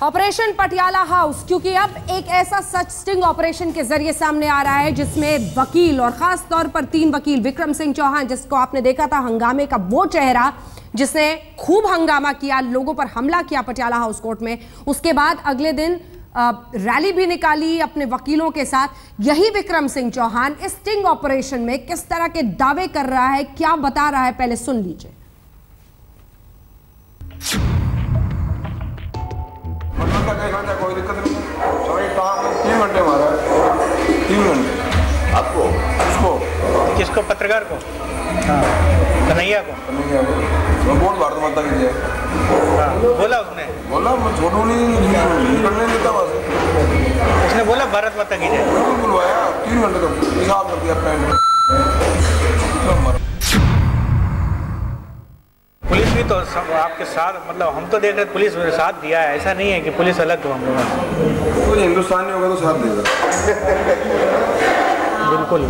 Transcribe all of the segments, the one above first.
Operation Patiala house, क्योंकि अब एक ऐसा सच स्टिंग ऑपरेशन के जरिए सामने आ रहा है जिसमें वकील और खास तौर पर 3 वकील, विक्रम सिंह चौहान जिसको आपने देखा था हंगामे का वो चेहरा जिसने खूब हंगामा किया, लोगों पर हमला किया पटियाला हाउस कोर्ट में, उसके बाद अगले दिन रैली भी निकाली अपने वकीलों के साथ। यही विक्रम सिंह चौहान इस स्टिंग ऑपरेशन में किस तरह के दावे कर रहा है, क्या बता रहा है, पहले सुन लीजिए। कोई दिक्कत नहीं, 3 घंटे मारा है, 3 घंटे। आपको? उसको? किसको? पत्रकार को? हाँ। कन्हैया को? मैं बोल भारत माता की जय। बोला उसने? बोला मैं छोड़ू नहीं, निकलने देता वहाँ से। उसने बोला भारत माता की जय? बुलवाया 3 घंटे तक हिसाब कर दिया पैंट। पुलिस भी तो आपके साथ, मतलब हम तो देख रहे पुलिस मेरे साथ दिया है, ऐसा नहीं है कि पुलिस अलग हो हम लोग। कोई हिंदुस्तानी होगा तो साथ देगा। बिल्कुल।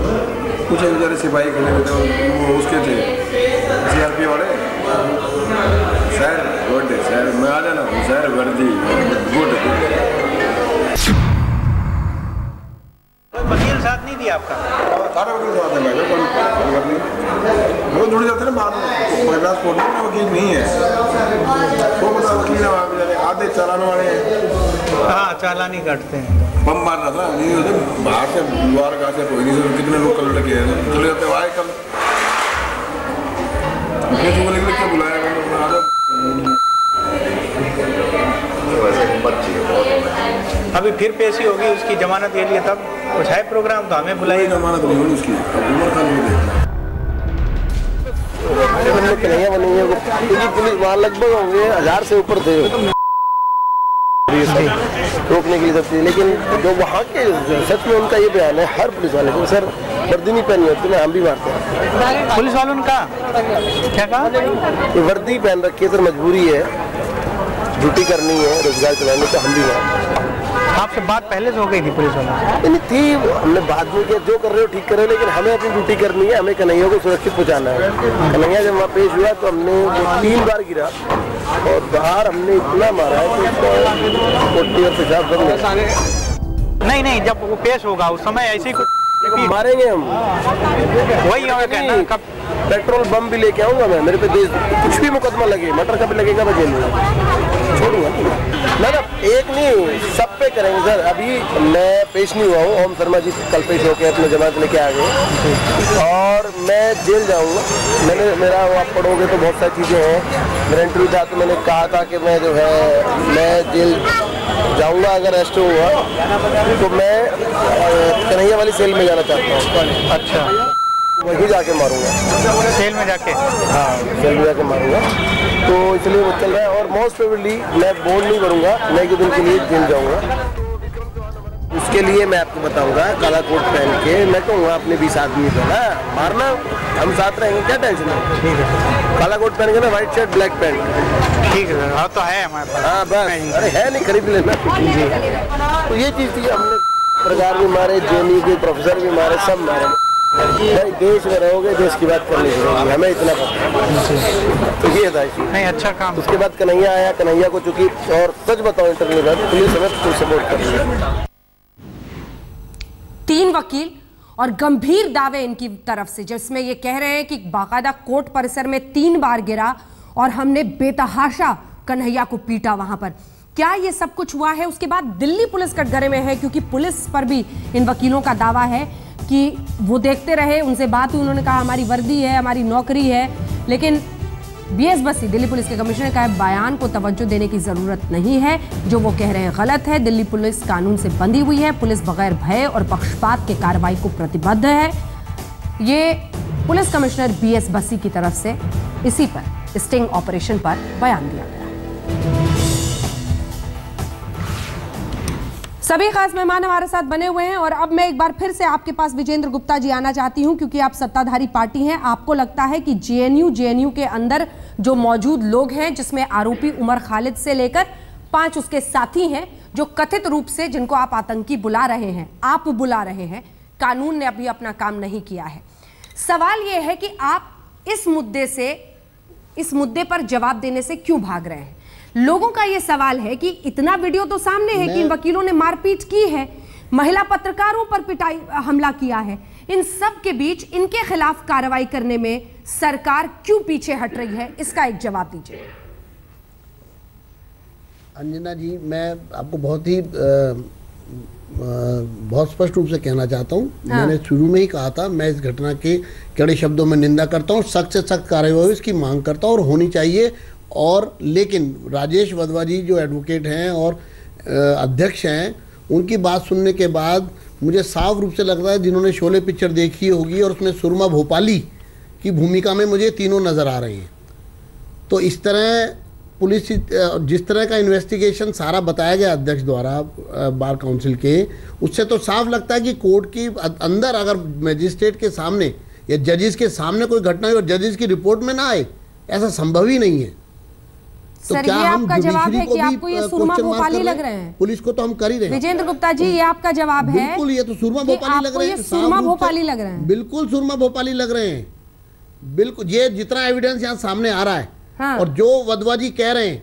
कुछ बेचारे सिपाही खड़े हुए थे, वो उसके थे CRP वाले। सर गुड सर, मैं आ जाना सर, वर्दी गुड। वकील साथ नहीं दिया आपका? सारे वकील साथ है भाई, वो जुड़ जाते हैं बाद में। कोर्ट में वकील नहीं है, वो बता वकील है वहाँ पे, आधे चालान वाले हैं। हाँ, चालानी काटते हैं। बम मार रहा था, नहीं होते बाहर से द्वार का से कोई नहीं से, कितने लोग कल लगे हैं, चले जाते आए कल क्या बुलाया अभी फिर पेशी होगी उसकी जमानत के लिए, तब कुछ है प्रोग्राम तो हमें बुलाइए। जमानत नहीं होगी उसकी, कन्हैया बनेंगे पुलिस वहाँ लगभग होंगे 1000 से ऊपर थे रोकने के लिए सब चीज़। लेकिन जो वहाँ के सच में उनका ये बयान है हर पुलिस वाले को, सर वर्दी नहीं पहनी होती ना, हम भी मारते हैं। पुलिस वालों ने कहा क्या कहा? ये वर्दी पहन रखी है सर, मजबूरी है, ड्यूटी करनी है, रोजगार चलाने तो हम भी मारते हैं। आपसे बात पहले से हो गई थी पुलिस वालों से? नहीं थी, हमने बाद में किया, जो कर रहे हो ठीक कर रहे हो, लेकिन हमें अपनी ड्यूटी करनी है, हमें कन्हैया को सुरक्षित पहुंचाना है। कन्हैया जब वहाँ पेश हुआ तो हमने 3 बार गिरा और बाहर हमने इतना मारा है कि पेशाब बंद नहीं नहीं, जब वो पेश होगा उस समय ऐसे ही कुछ मारेंगे हम, वही होगा कहना। कब पेट्रोल बम भी लेके आऊंगा मैं, मेरे पे देश कुछ भी मुकदमा लगे, मटर का भी लगेगा मैं जेल में छोड़ूंगा ना। एक नहीं, सब पे करेंगे सर। अभी मैं पेश नहीं हुआ हूँ, ओम शर्मा जी कल पेश होकर अपने जमानत लेके आ गए और मैं जेल जाऊँगा। मेरा वो आप पढ़ोगे तो बहुत सारी चीज़ें हैं, मेरा इंटरव्यू था तो मैंने कहा था कि मैं जो है मैं जेल जाऊँगा, अगर अरेस्ट हुआ तो मैं कन्हैया वाली सेल में जाना चाहता हूँ। अच्छा, वहीं जाके मारूंगा, सेल में जाके? हाँ, सेल में जाके मारूंगा, तो इसलिए वो चल रहा है। और मोस्ट प्रोबेबली मैं बोल नहीं करूंगा, मैं एक दिन के लिए जेल जाऊंगा। उसके लिए मैं आपको बताऊंगा, काला कोट पहन के मैं कहूँगा अपने 20 आदमी को ना मारना, हम साथ रहेंगे, क्या टेंशन है। ठीक है, काला कोट पहन के ना, व्हाइट शर्ट ब्लैक पैंट। ठीक है, हाँ तो है हमारे पास। हाँ बस, अरे है नहीं, खरीद लेना। तो ये चीज़ थी, हमने पत्रकार भी मारे, JNU के प्रोफेसर भी मारे, सब मारे। भाई देश में रहोगे, देश की बात करनी चाहिए, हमें इतना पता। तो ये था नहीं, अच्छा काम। उसके बाद कन्हैया आया, कन्हैया को चूंकि, और सच बताओ इंटरव्यू में पुलिस हमें फुल सपोर्ट कर रही है। 3 वकील और गंभीर दावे इनकी तरफ से, जिसमें ये कह रहे हैं कि बाकायदा कोर्ट परिसर में 3 बार गिरा और हमने बेतहाशा कन्हैया को पीटा वहां पर। क्या ये सब कुछ हुआ है? उसके बाद दिल्ली पुलिस कटघरे में है, क्योंकि पुलिस पर भी इन वकीलों का दावा है कि वो देखते रहे, उनसे बात हुई, उन्होंने कहा हमारी वर्दी है, हमारी नौकरी है, लेकिन BS बसी दिल्ली पुलिस के कमिश्नर का बयान को तवज्जो देने की जरूरत नहीं है, जो वो कह रहे हैं गलत है। दिल्ली पुलिस कानून से बंधी हुई है, पुलिस बगैर भय और पक्षपात के कार्रवाई को प्रतिबद्ध है। ये पुलिस कमिश्नर BS बसी की तरफ से इसी पर स्टिंग ऑपरेशन पर बयान दिया गया। सभी खास मेहमान हमारे साथ बने हुए हैं और अब मैं एक बार फिर से आपके पास विजेंद्र गुप्ता जी आना चाहती हूं, क्योंकि आप सत्ताधारी पार्टी हैं। आपको लगता है कि JNU के अंदर जो मौजूद लोग हैं, जिसमें आरोपी उमर खालिद से लेकर 5 उसके साथी हैं, जो कथित रूप से जिनको आप आतंकी बुला रहे हैं, आप बुला रहे हैं, कानून ने अभी अपना काम नहीं किया है। सवाल यह है कि आप इस मुद्दे पर जवाब देने से क्यों भाग रहे हैं? लोगों का ये सवाल है कि इतना वीडियो तो सामने है कि इन वकीलों ने मारपीट की है, महिला पत्रकारों पर पिटाई हमला किया है, इन सब के बीच इनके खिलाफ कार्रवाई करने में सरकार क्यों पीछे हट रही है? इसका एक जवाब दीजिए। अंजना जी, मैं आपको बहुत स्पष्ट रूप से कहना चाहता हूँ। मैंने शुरू में ही कहा था, मैं इस घटना के कड़े शब्दों में निंदा करता हूँ, सख्त से सख्त कार्रवाई इसकी मांग करता हूँ और होनी चाहिए। और लेकिन राजेश वधवा जी जो एडवोकेट हैं और अध्यक्ष हैं, उनकी बात सुनने के बाद मुझे साफ रूप से लगता है, जिन्होंने शोले पिक्चर देखी होगी और उसमें सुरमा भोपाली की भूमिका में मुझे तीनों नज़र आ रहे हैं। तो इस तरह पुलिस जिस तरह का इन्वेस्टिगेशन सारा बताया गया अध्यक्ष द्वारा बार काउंसिल के, उससे तो साफ लगता है कि कोर्ट की अंदर अगर मजिस्ट्रेट के सामने या जजेस के सामने कोई घटना और जजेस की रिपोर्ट में ना आए, ऐसा संभव ही नहीं है। तो सर, क्या ये हम आपका जवाब है कि भी आपको ये सुरमा भोपाली लग रहे हैं? पुलिस को तो हम कर ही रहे हैं। विजेंद्र गुप्ता जी, ये आपका जवाब है? बिल्कुल, ये तो सुरमा भोपाली लग रहे हैं। सुरमा भोपाली लग रहे हैं, बिल्कुल सुरमा भोपाली लग रहे हैं। बिल्कुल, ये जितना एविडेंस यहाँ सामने आ रहा है, हाँ। और जो वधवा जी कह रहे हैं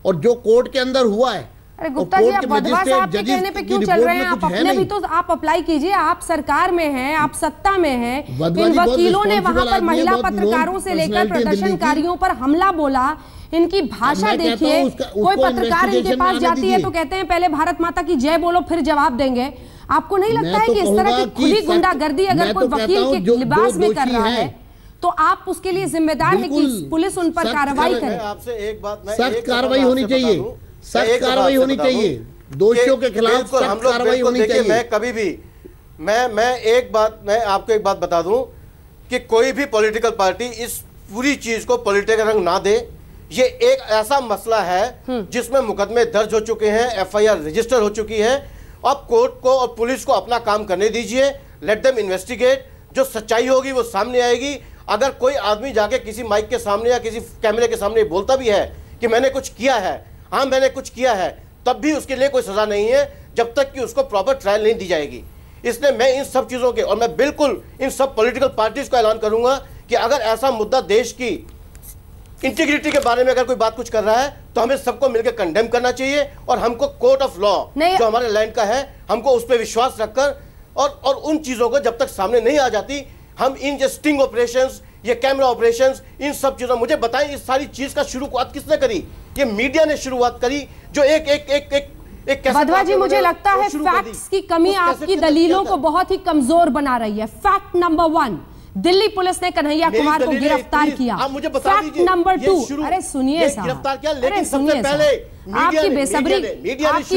और जो कोर्ट के अंदर हुआ है। अरे गुप्ता जी, आप वधवा साहब के कहने पे क्यों चल रहे हैं? आप अपने भी तो आप अप्लाई कीजिए, आप सरकार में हैं, आप सत्ता में हैं। इन वकीलों ने वहां पर महिला पत्रकारों से लेकर प्रदर्शनकारियों पर हमला बोला, इनकी भाषा देखिए। कोई पत्रकार इनके पास जाती है तो कहते हैं पहले भारत माता की जय बोलो फिर जवाब देंगे। आपको नहीं लगता है कि इस तरह की खुली गुंडागर्दी अगर कोई वकील के लिबास में कर रहा है तो आप उसके लिए जिम्मेदार है कि पुलिस उन पर कार्रवाई करे? आपसे एक बात, सख्त कार्रवाई होनी चाहिए, सख्त कार्रवाई होनी चाहिए, दोषियों के खिलाफ सख्त कार्रवाई होनी चाहिए। मैं कभी भी मैं आपको एक बात बता दूं कि कोई भी पॉलिटिकल पार्टी इस पूरी चीज को पॉलिटिकल रंग ना दे। ये एक ऐसा मसला है जिसमें मुकदमे दर्ज हो चुके हैं, एफआईआर रजिस्टर हो चुकी है। अब कोर्ट को और पुलिस को अपना काम करने दीजिए, लेट देम इन्वेस्टिगेट। जो सच्चाई होगी वो सामने आएगी। अगर कोई आदमी जाके किसी माइक के सामने या किसी कैमरे के सामने बोलता भी है कि मैंने कुछ किया है, हाँ मैंने कुछ किया है, तब भी उसके लिए कोई सजा नहीं है जब तक कि उसको प्रॉपर ट्रायल नहीं दी जाएगी। इसलिए मैं इन सब चीज़ों के, और मैं बिल्कुल इन सब पॉलिटिकल पार्टीज को ऐलान करूंगा कि अगर ऐसा मुद्दा देश की इंटीग्रिटी के बारे में अगर कोई बात कुछ कर रहा है तो हमें सबको मिलकर कंडेम करना चाहिए। और हमको कोर्ट ऑफ लॉ जो हमारे लैंड का है, हमको उस पर विश्वास रखकर और उन चीज़ों को जब तक सामने नहीं आ जाती, हम इन जो स्टिंग ऑपरेशंस, ये कैमरा ऑपरेशंस, इन सब चीज़ों, मुझे बताएं इस सारी चीज़ का शुरुआत किसने करी? ये मीडिया ने शुरुआत करी, जो एक वधवा जी, मुझे लगता है फैक्ट्स की कमी आपकी दलीलों को बहुत ही कमजोर बना रही है। फैक्ट नंबर 1, दिल्ली पुलिस ने कन्हैया कुमार को गिरफ्तार किया। फैक्ट नंबर 2, अरे सुनिए साहब, अरे सुनिए, आपकी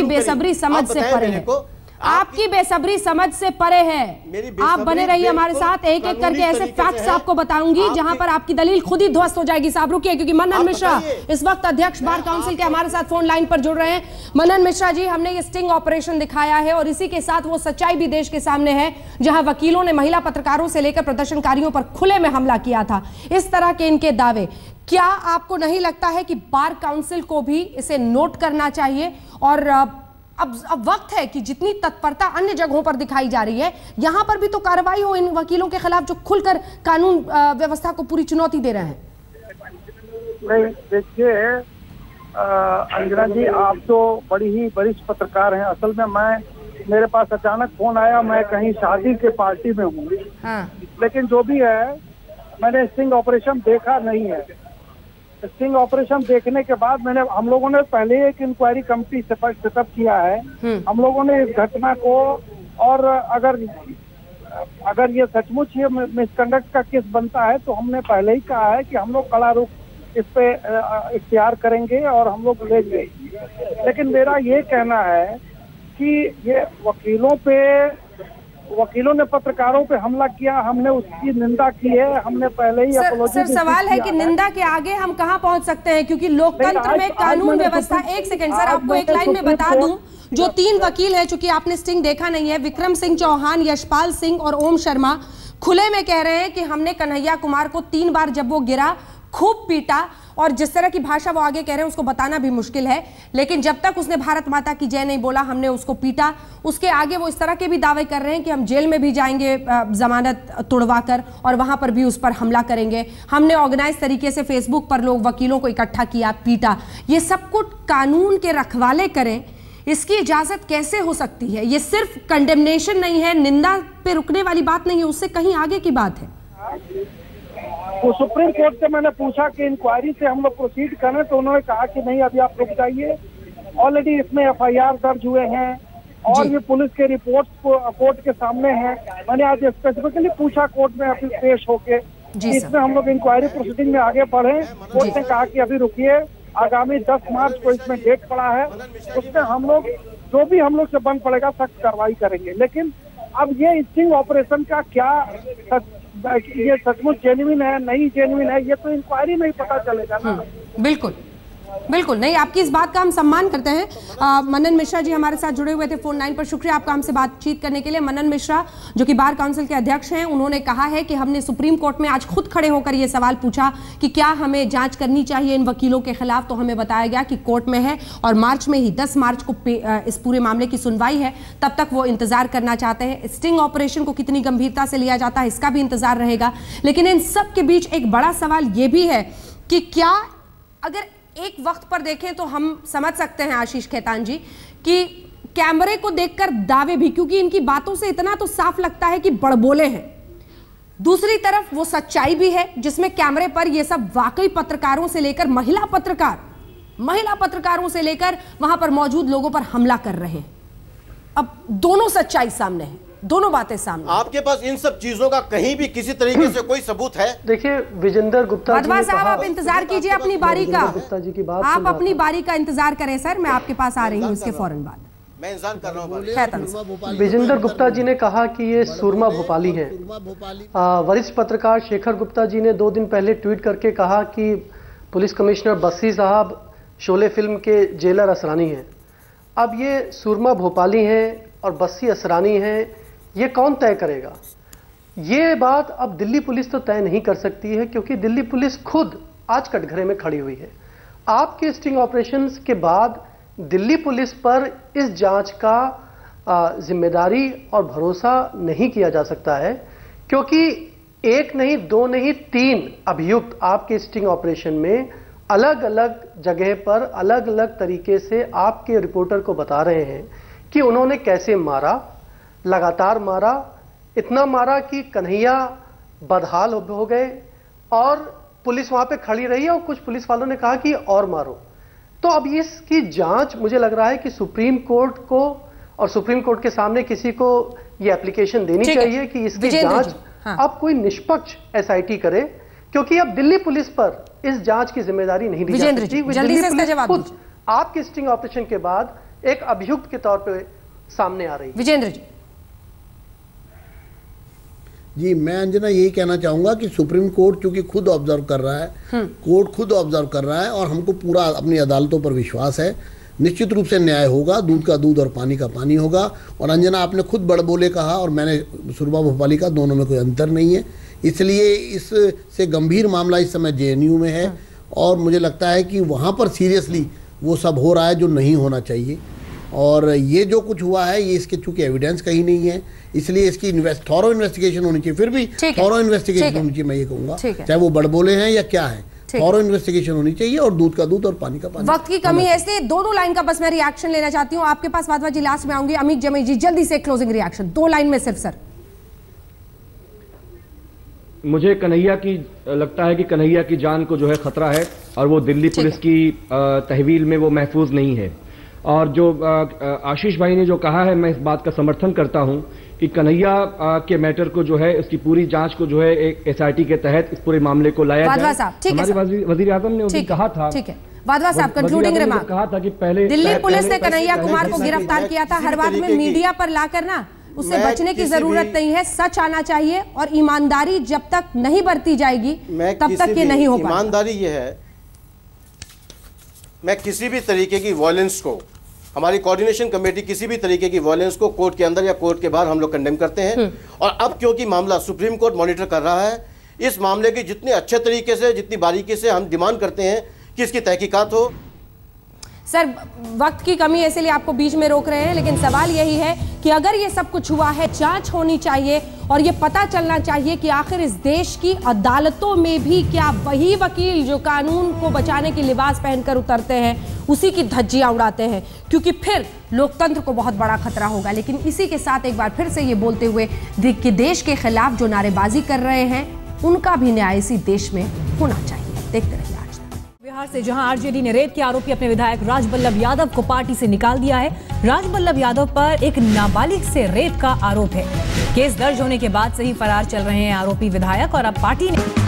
बेसब्री समझ से परे है, आपकी बेसब्री समझ से परे है। आप बने रहिए हमारे साथ, एक एक करके ऐसे फैक्ट्स आपको बताऊंगी जहां पर आपकी दलील खुद ही ध्वस्त हो जाएगी। साहब रुकिए, क्योंकि मनन मिश्रा इस वक्त अध्यक्ष बार काउंसिल के हमारे साथ फोन लाइन पर जुड़ रहे हैं। मनन मिश्रा जी, हमने ये स्टिंग ऑपरेशन दिखाया है और इसी के साथ वो सच्चाई भी देश के सामने है जहां वकीलों ने महिला पत्रकारों से लेकर प्रदर्शनकारियों पर खुले में हमला किया था। इस तरह के इनके दावे, क्या आपको नहीं लगता है कि बार काउंसिल को भी इसे नोट करना चाहिए? और अब वक्त है कि जितनी तत्परता अन्य जगहों पर दिखाई जा रही है, यहां पर भी तो कार्रवाई हो इन वकीलों के खिलाफ जो खुलकर कानून व्यवस्था को पूरी चुनौती दे रहे हैं। नहीं, देखिए अंजना जी, आप तो बड़ी ही वरिष्ठ पत्रकार हैं। असल में मेरे पास अचानक फोन आया, मैं कहीं शादी के पार्टी में हूँ। हाँ। लेकिन जो भी है, मैंने स्टिंग ऑपरेशन देखा नहीं है। स्टिंग ऑपरेशन देखने के बाद हम लोगों ने पहले एक इंक्वायरी कमेटी सेटअप किया है। हम लोगों ने इस घटना को, और अगर ये सचमुच ये मिसकंडक्ट का केस बनता है तो हमने पहले ही कहा है कि हम लोग कड़ा रुख इस पे इख्तियार करेंगे और हम लोग लेंगे। लेकिन मेरा ये कहना है कि ये वकीलों ने पत्रकारों पे हमला किया, हमने उसकी निंदा की है, हमने पहले ही सर सवाल है कि निंदा के आगे हम कहां पहुंच सकते हैं, क्योंकि लोकतंत्र में कानून व्यवस्था। एक सेकंड सर, आपको एक लाइन में बता दूं, जो 3 वकील हैं, चूंकि आपने स्टिंग देखा नहीं है, विक्रम सिंह चौहान, यशपाल सिंह और ओम शर्मा, खुले में कह रहे हैं कि हमने कन्हैया कुमार को 3 बार जब वो गिरा खूब पीटा और जिस तरह की भाषा वो आगे कह रहे हैं उसको बताना भी मुश्किल है, लेकिन जब तक उसने भारत माता की जय नहीं बोला हमने उसको पीटा। उसके आगे वो इस तरह के भी दावे कर रहे हैं कि हम जेल में भी जाएंगे जमानत तोड़वा कर और वहां पर भी उस पर हमला करेंगे। हमने ऑर्गेनाइज तरीके से फेसबुक पर लोग वकीलों को इकट्ठा किया, पीटा। ये सब कुछ कानून के रखवाले करें, इसकी इजाजत कैसे हो सकती है? ये सिर्फ कंडेमनेशन नहीं है, निंदा पे रुकने वाली बात नहीं है, उससे कहीं आगे की बात है। तो सुप्रीम कोर्ट से मैंने पूछा कि इंक्वायरी से हम लोग प्रोसीड करें, तो उन्होंने कहा कि नहीं अभी आप रुक जाइए, ऑलरेडी इसमें FIR दर्ज हुए हैं और ये पुलिस के रिपोर्ट्स कोर्ट के सामने हैं। मैंने आज स्पेसिफिकली पूछा कोर्ट में अभी पेश होके इसमें हम लोग इंक्वायरी प्रोसीडिंग में आगे बढ़े। कोर्ट ने कहा कि अभी रुकिए, आगामी 10 मार्च को इसमें डेट पड़ा है, उसमें हम लोग जो भी हम लोग से बन पड़ेगा सख्त कार्रवाई करेंगे। लेकिन अब ये स्टिंग ऑपरेशन का क्या ये सचमुच जेन्युइन है नहीं जेन्युइन है, ये तो इंक्वायरी में ही पता चलेगा ना। बिल्कुल बिल्कुल नहीं, आपकी इस बात का हम सम्मान करते हैं। मनन मिश्रा जी हमारे साथ जुड़े हुए थे फोन लाइन पर, शुक्रिया आपका हमसे बातचीत करने के लिए। मनन मिश्रा जो कि बार काउंसिल के अध्यक्ष हैं, उन्होंने कहा है कि हमने सुप्रीम कोर्ट में आज खुद खड़े होकर यह सवाल पूछा कि क्या हमें जांच करनी चाहिए इन वकीलों के खिलाफ, तो हमें बताया गया कि कोर्ट में है और मार्च में ही 10 मार्च को इस पूरे मामले की सुनवाई है, तब तक वो इंतजार करना चाहते हैं। स्टिंग ऑपरेशन को कितनी गंभीरता से लिया जाता है इसका भी इंतजार रहेगा। लेकिन इन सब के बीच एक बड़ा सवाल ये भी है कि क्या अगर एक वक्त पर देखें तो हम समझ सकते हैं आशीष खेतान जी कि कैमरे को देखकर दावे भी, क्योंकि इनकी बातों से इतना तो साफ लगता है कि बड़बोले हैं, दूसरी तरफ वो सच्चाई भी है जिसमें कैमरे पर ये सब वाकई पत्रकारों से लेकर महिला पत्रकारों से लेकर वहां पर मौजूद लोगों पर हमला कर रहे हैं। अब दोनों सच्चाई सामने है, दोनों बातें सामने। आपके पास इन सब चीजों का कहीं भी किसी तरीके से कोई सबूत है? देखिए विजेंद्र गुप्ता जी साहब, आप इंतजार कीजिए अपनी बारी का, गुप्ता जी की बात आप अपनी बारी का इंतजार करें सर, मैं आपके पास आ रही हूँ इसके फौरन बाद। मैं इंतजार कर रहा हूँ। विजेंद्र गुप्ता जी ने कहा कि ये सुरमा भोपाली हैं। वरिष्ठ पत्रकार शेखर गुप्ता जी ने 2 दिन पहले ट्वीट करके कहा कि पुलिस कमिश्नर बस्सी साहब शोले फिल्म के जेलर असरानी हैं। अब ये सुरमा भोपाली हैं और बस्सी असरानी हैं, ये कौन तय करेगा? ये बात अब दिल्ली पुलिस तो तय नहीं कर सकती है, क्योंकि दिल्ली पुलिस खुद आज कटघरे में खड़ी हुई है। आपके स्टिंग ऑपरेशंस के बाद दिल्ली पुलिस पर इस जांच का जिम्मेदारी और भरोसा नहीं किया जा सकता है, क्योंकि 1 नहीं 2 नहीं 3 अभियुक्त आपके स्टिंग ऑपरेशन में अलग अलग जगह पर अलग अलग तरीके से आपके रिपोर्टर को बता रहे हैं कि उन्होंने कैसे मारा, लगातार मारा, इतना मारा कि कन्हैया बदहाल हो गए और पुलिस वहां पे खड़ी रही और कुछ पुलिस वालों ने कहा कि और मारो। तो अब इसकी जांच मुझे लग रहा है कि सुप्रीम कोर्ट को और सुप्रीम कोर्ट के सामने किसी को ये एप्लीकेशन देनी चाहिए कि इसकी जांच अब कोई निष्पक्ष SIT करे, क्योंकि अब दिल्ली पुलिस पर इस जांच की जिम्मेदारी नहीं दी जा सकती। जल्दी से इसका जवाब खुद आपके स्टिंग ऑपरेशन के बाद एक अभियुक्त के तौर पे सामने आ रही है। विजेंद्र जी, मैं अंजना यही कहना चाहूंगा कि सुप्रीम कोर्ट चूंकि खुद ऑब्जर्व कर रहा है, कोर्ट खुद ऑब्जर्व कर रहा है और हमको पूरा अपनी अदालतों पर विश्वास है, निश्चित रूप से न्याय होगा, दूध का दूध और पानी का पानी होगा। और अंजना आपने खुद बड़बोले कहा और मैंने सुरमा भोपाली का, दोनों में कोई अंतर नहीं है, इसलिए इससे गंभीर मामला इस समय JNU में है और मुझे लगता है कि वहाँ पर सीरियसली वो सब हो रहा है जो नहीं होना चाहिए। और ये जो कुछ हुआ है ये इसके चूंकि एविडेंस कहीं नहीं है, इसलिए इसकी थॉरो इन्वेस्टिगेशन होनी चाहिए। फिर भी थॉरो इन्वेस्टिगेशन होनी चाहिए, मैं ये कहूँगा, चाहे वो बड़बोले हैं या क्या है, थॉरो इन्वेस्टिगेशन होनी चाहिए और दूध का दूध और पानी का पानी। वक्त की कमी है इसलिए 2 लाइन का बस मैं रिएक्शन लेना चाहती हूँ आपके पास। वाधवा जी लास्ट में आऊंगी। अमित जमी जी जल्दी से क्लोजिंग रिएक्शन 2 लाइन में सिर्फ सर। मुझे कन्हैया की लगता है कि कन्हैया की जान को जो है खतरा है और वो दिल्ली पुलिस की तहवील में वो महफूज नहीं है। और जो आशीष भाई ने जो कहा है, मैं इस बात का समर्थन करता हूं कि कन्हैया के मैटर को जो है उसकी पूरी जांच को जो है एक SIT के तहत इस पूरे मामले को लाया जाए। हमारे वजीर आजम ने उसे कहा था, वाधवा साहब कंक्लूडिंग रिमार्क, कहा था कि पहले दिल्ली पुलिस ने कन्हैया कुमार को गिरफ्तार किया था, हर बात में मीडिया पर लाकर ना उससे बचने की जरूरत नहीं है, सच आना चाहिए और ईमानदारी जब तक नहीं बरती जाएगी तब तक ये नहीं हो पाएगा। ईमानदारी ये है, मैं किसी भी तरीके की वायलेंस को, हमारी कोऑर्डिनेशन कमेटी किसी भी तरीके की वायलेंस को कोर्ट के अंदर या कोर्ट के बाहर हम लोग कंडेम करते हैं। और अब क्योंकि मामला सुप्रीम कोर्ट मॉनिटर कर रहा है, इस मामले की जितने अच्छे तरीके से, जितनी बारीकी से हम डिमांड करते हैं कि इसकी तहकीकात हो। सर, वक्त की कमी है इसलिए आपको बीच में रोक रहे हैं, लेकिन सवाल यही है कि अगर ये सब कुछ हुआ है, जांच होनी चाहिए और ये पता चलना चाहिए कि आखिर इस देश की अदालतों में भी क्या वही वकील जो कानून को बचाने की लिबास पहनकर उतरते हैं उसी की धज्जियां उड़ाते हैं, क्योंकि फिर लोकतंत्र को बहुत बड़ा खतरा होगा। लेकिन इसी के साथ एक बार फिर से ये बोलते हुए कि देश के खिलाफ जो नारेबाजी कर रहे हैं उनका भी न्याय इसी देश में होना चाहिए। देखते रहिए आज तक। बिहार से जहां आरजेडी ने रेप के आरोपी अपने विधायक राजबल्लभ यादव को पार्टी से निकाल दिया है। राजबल्लभ यादव पर एक नाबालिग से रेप का आरोप है। केस दर्ज होने के बाद से ही फरार चल रहे हैं आरोपी विधायक और अब पार्टी ने